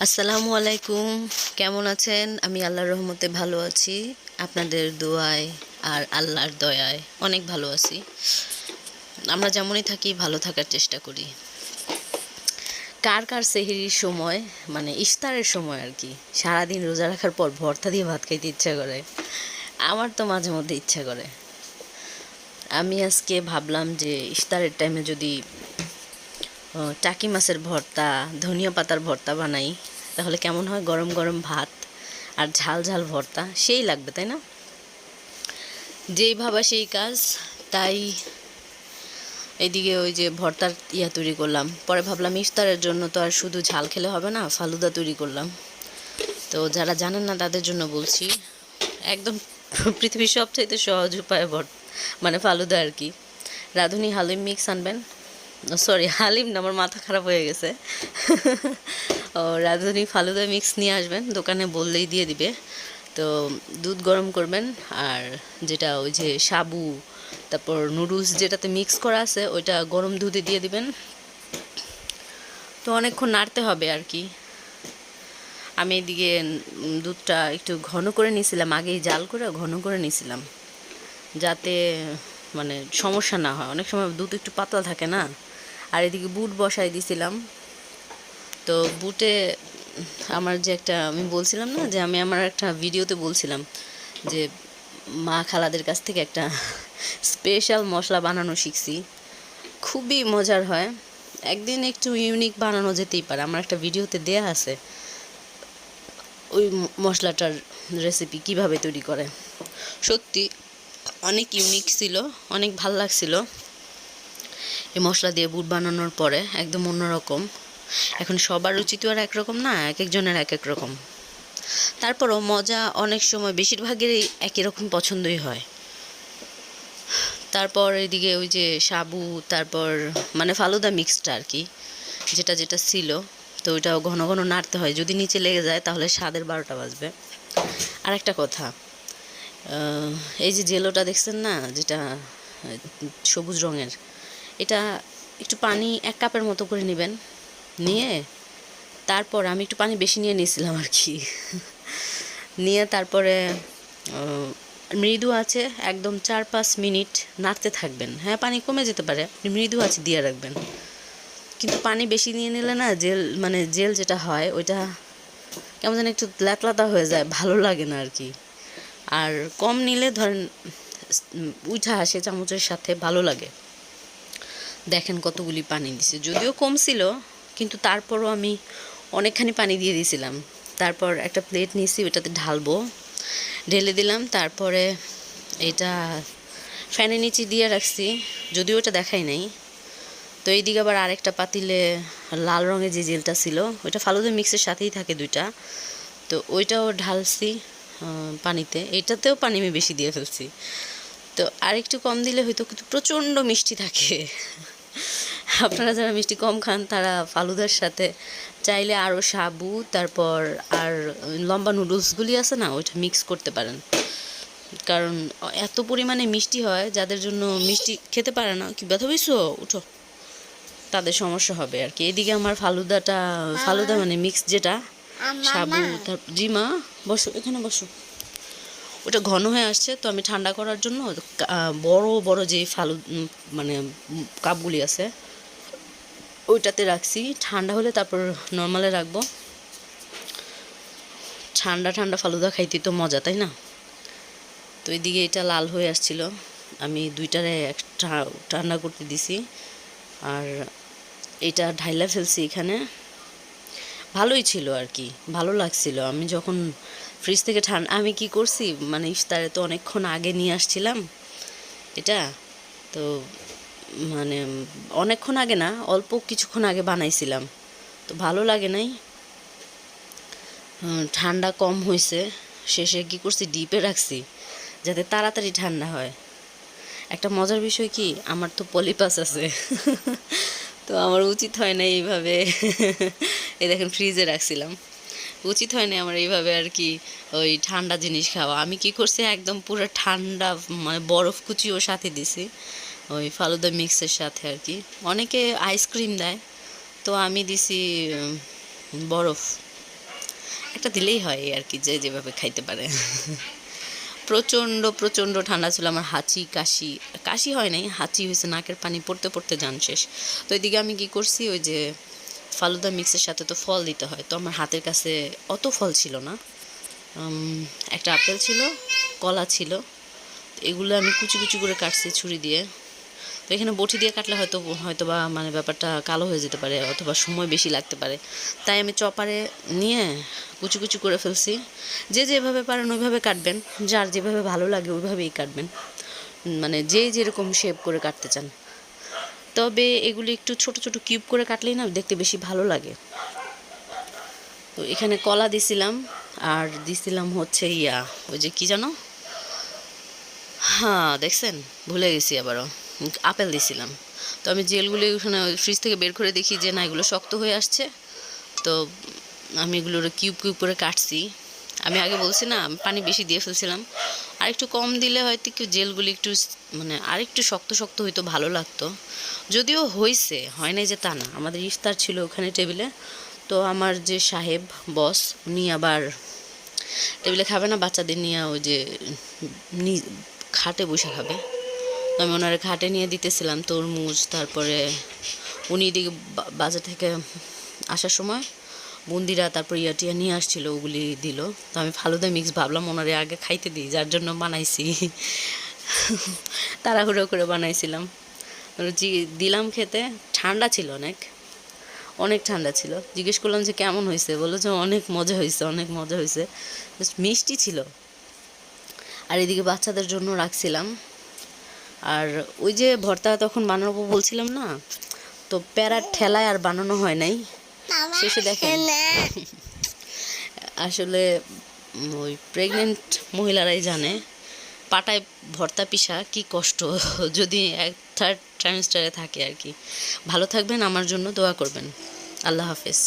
আসসালামু আলাইকুম। কেমন আছেন? আমি আল্লাহর রহমতে ভালো আছি। আপনাদের দোয়ায় আর আল্লাহর দয়ায় অনেক ভালো আছি। আমরা যেমনই থাকি ভালো থাকার চেষ্টা করি। কার কার সেহরির সময় মানে ইফতারের সময় আর কি সারাদিন রোজা রাখার পর ভর্তা দিয়ে ভাত খাইতে ইচ্ছা করে? আমার তো মাঝে মধ্যে ইচ্ছা করে। আমি আজকে ভাবলাম যে ইফতারের টাইমে যদি টাকি মাছের ভর্তা, ধনিয়া পাতার ভর্তা বানাই তাহলে কেমন হয়? গরম গরম ভাত আর ঝাল ঝাল ভর্তা সেই লাগবে, তাই না? যেই ভাবা সেই কাজ। তাই এইদিকে ওই যে ভর্তার তৈরি করলাম। পরে ভাবলাম ইফতারের জন্য তো আর শুধু ঝাল খেলে হবে না, ফালুদা তৈরি করলাম। তো যারা জানেন না তাদের জন্য বলছি, একদম পৃথিবীর সবচাইতে সহজ উপায় মানে ফালুদা আর কি। রাঁধুনি হালিম মিক্স আনবেন। সরি, হালিম না, আমার মাথা খারাপ হয়ে গেছে। ও, রাঁধুনি ফালুদা মিক্স নিয়ে আসবেন, দোকানে বললেই দিয়ে দিবে। তো দুধ গরম করবেন, আর যেটা ওই যে সাবু তারপর নুডলস যেটাতে মিক্স করা আছে ওইটা গরম দুধে দিয়ে দিবেন। তো অনেকক্ষণ নাড়তে হবে আর কি। আমি এদিকে দুধটা একটু ঘন করে নিয়েছিলাম, আগেই জাল করে ঘন করে নিয়েছিলাম, যাতে মানে সমস্যা না হয়। অনেক সময় দুধ একটু পাতলা থাকে না। আর এদিকে বুট বসাই দিয়েছিলাম। তো বুটে আমার যে একটা, আমি বলছিলাম না যে আমি আমার একটা ভিডিওতে বলছিলাম যে মা খালাদের কাছ থেকে একটা স্পেশাল মশলা বানানো শিখছি, খুবই মজার হয়। একদিন একটু ইউনিক বানানো যেতেই পারে, আমার একটা ভিডিওতে দেয়া আছে ওই মশলাটার রেসিপি কিভাবে তৈরি করে। সত্যি অনেক ইউনিক ছিল, অনেক ভাল লাগছিল। এই মশলা দিয়ে বুট বানানোর পরে একদম অন্যরকম। এখন সবার রুচি তো আর একরকম না, এক একজনের এক এক রকম। তারপরও মজা অনেক সময় বেশিরভাগেরই একই রকম পছন্দই হয়। তারপর এদিকে ওই যে সাবু, তারপর মানে ফালুদা মিক্সটা আর কি, যেটা যেটা ছিল, তো ওইটাও ঘন ঘন নাড়তে হয়। যদি নিচে লেগে যায় তাহলে স্বাদের 12টা বাজবে। আর একটা কথা, এই যে জেলোটা দেখছেন না, যেটা সবুজ রঙের, এটা একটু পানি 1 কাপের মতো করে নেবেন। নিয়ে তারপর আমি একটু পানি বেশি নিয়ে নিয়েছিলাম আর কি। নিয়ে তারপরে মৃদু আছে একদম 4-5 মিনিট নাড়তে থাকবেন। হ্যাঁ, পানি কমে যেতে পারে, আপনি মৃদু আছে দিয়ে রাখবেন। কিন্তু পানি বেশি নিয়ে নিলে না, জেল মানে জেল যেটা হয় ওইটা কেমন যেন একটু ল্যাতলাতা হয়ে যায়, ভালো লাগে না আর কি। আর কম নিলে ধরেন উঠা আসে চামচের সাথে, ভালো লাগে। দেখেন কতগুলি পানি দিছে, যদিও কম ছিল কিন্তু তারপরও আমি অনেকখানি পানি দিয়ে দিয়েছিলাম। তারপর একটা প্লেট নিয়েছি, ওইটাতে ঢালবো, ঢেলে দিলাম। তারপরে এটা ফ্যানের নিচে দিয়ে রাখছি, যদিও ওটা দেখাই নাই। তো এইদিকে আবার আরেকটা পাতিলে লাল রঙের যে জেলটা ছিল, ওইটা ফালুদা মিক্সের সাথেই থাকে 2টা, তো ওইটাও ঢালছি পানিতে। এটাতেও পানি আমি বেশি দিয়ে ফেলছি, তো আরেকটু কম দিলে হয়তো, কিন্তু প্রচণ্ড মিষ্টি থাকে। আপনারা যারা মিষ্টি কম খান তারা ফালুদার সাথে চাইলে আরও সাবু, তারপর আর লম্বা নুডলসগুলি আছে না, ওইটা মিক্স করতে পারেন। কারণ এত পরিমাণে মিষ্টি হয়, যাদের জন্য মিষ্টি খেতে পারে না, কি ব্যথা হইছো উঠো, তাদের সমস্যা হবে আর কি। এদিকে আমার ফালুদা মানে মিক্স যেটা সাবু, জি মা বসো, এখানে বসো। ওটা ঘন হয়ে আসছে, তো আমি ঠান্ডা করার জন্য বড় বড় যে মানে কাপগুলি আছে ওইটাতে রাখছি। ঠান্ডা হলে তারপর নর্মালে রাখবো। ঠান্ডা ঠান্ডা ফালুদা খাইতে তো মজা, তাই না? তো এইদিকে এটা লাল হয়ে আসছিল, আমি 2টারে ঠান্ডা করতে দিছি, আর এটা ঢাইলা ফেলছি এখানে। ভালোই ছিল আর কি, ভালো লাগছিল। আমি যখন ফ্রিজ থেকে আমি কি করছি, মানে ইফতারে তো অনেকক্ষণ আগে নিয়ে আসছিলাম এটা, তো মানে অনেকক্ষণ আগে না, অল্প কিছুক্ষণ আগে বানাইছিলাম, তো ভালো লাগে নাই। ঠান্ডা কম হয়েছে, শেষে কি করছি, ডিপে রাখছি যাতে তাড়াতাড়ি ঠান্ডা হয়। একটা মজার বিষয় কি, আমার তো পলিপাস আছে। তো আমার উচিত হয় না এইভাবে। এই দেখেন ফ্রিজে রাখছিলাম, উচিত হয় না আমার এইভাবে আর কি ওই ঠান্ডা জিনিস খাওয়া। আমি কি করছি, একদম পুরো ঠান্ডা মানে বরফ কুচিও সাথে দিছি ওই ফালুদা মিক্সের সাথে আর কি। অনেকে আইসক্রিম দেয়, তো আমি দিছি বরফ। একটা দিলেই হয় এই আর কি, যে যেভাবে খাইতে পারে। প্রচণ্ড প্রচণ্ড ঠান্ডা ছিল আমার, হাঁচি কাশি, কাশি হয় নাই, হাঁচি হয়েছে, নাকের পানি পড়তে পড়তে জান শেষ। তো এদিকে আমি কি করছি, ওই যে ফালুদা মিক্সের সাথে তো ফল দিতে হয়, তো আমার হাতের কাছে অত ফল ছিল না, একটা আপেল ছিল, কলা ছিল, এগুলো আমি কুচি কুচি করে কাটছি ছুরি দিয়ে। তো এখানে বটি দিয়ে কাটলে হয়তো বা মানে ব্যাপারটা কালো হয়ে যেতে পারে, অথবা সময় বেশি লাগতে পারে, তাই আমি চপারে নিয়ে কুচি কুচি করে ফেলছি। যে যেভাবে পারেন ওইভাবে কাটবেন, যার যেভাবে ভালো লাগে ওইভাবেই কাটবেন, মানে যে যেরকম শেপ করে কাটতে চান। তবে এগুলি একটু ছোট ছোট কিউব করে কাটলেই না দেখতে বেশি ভালো লাগে। তো এখানে কলা দিছিলাম, আর দিছিলাম হচ্ছে ওই যে কি জানো, হ্যাঁ দেখছেন, ভুলে গেছি আবারও, আপেল দিছিলাম। তো আমি জেলগুলি ওখানে ফ্রিজ থেকে বের করে দেখি যে না, এগুলো শক্ত হয়ে আসছে, তো আমি এগুলোর কিউব কিউব করে কাটছি। আমি আগে বলছি না, আমি পানি বেশি দিয়ে ফেলছিলাম, আর একটু কম দিলে হয়তো কি জেলগুলি একটু মানে আরেকটু শক্ত শক্ত হইতো, ভালো লাগতো। যদিও হয়েছে, হয় নাই যে তা না, আমাদের ইফতার ছিল ওখানে টেবিলে, তো আমার যে সাহেব বস, উনি আবার টেবিলে খাবে না, বাচ্চাদের নিয়ে ওই যে খাটে বসে খাবে। তো আমি ওনার খাটে নিয়ে দিতেছিলাম তরমুজ, তারপরে উনি এদিকে বাজার থেকে আসার সময় বুন্দিরা তারপর টিয়া নিয়ে আসছিল, ওগুলি দিল। তো আমি ফালুদা মিক্স ভাবলাম ওনারে আগে খাইতে দিই, যার জন্য বানাইছি, তাড়াহুড়ো করে বানাইছিলাম। দিলাম খেতে, ঠান্ডা ছিল, অনেক অনেক ঠান্ডা ছিল। জিজ্ঞেস করলাম যে কেমন হয়েছে, বললো যে অনেক মজা হয়েছে, অনেক মজা হয়েছে, জাস্ট মিষ্টি ছিল। আর এদিকে বাচ্চাদের জন্য রাখছিলাম। আর ওই যে ভর্তা তখন বানাবো বলছিলাম না, তো প্যারার ঠেলায় আর বানানো হয় নাই, শেষে দেখেন আসলে ওই প্রেগনেন্ট মহিলারাই জানে পাটায় ভর্তা পিষা কি কষ্ট, যদি থার্ড ট্রাইমেস্টারে থাকে আর কি। ভালো থাকবেন, আমার জন্য দোয়া করবেন। আল্লাহ হাফেজ।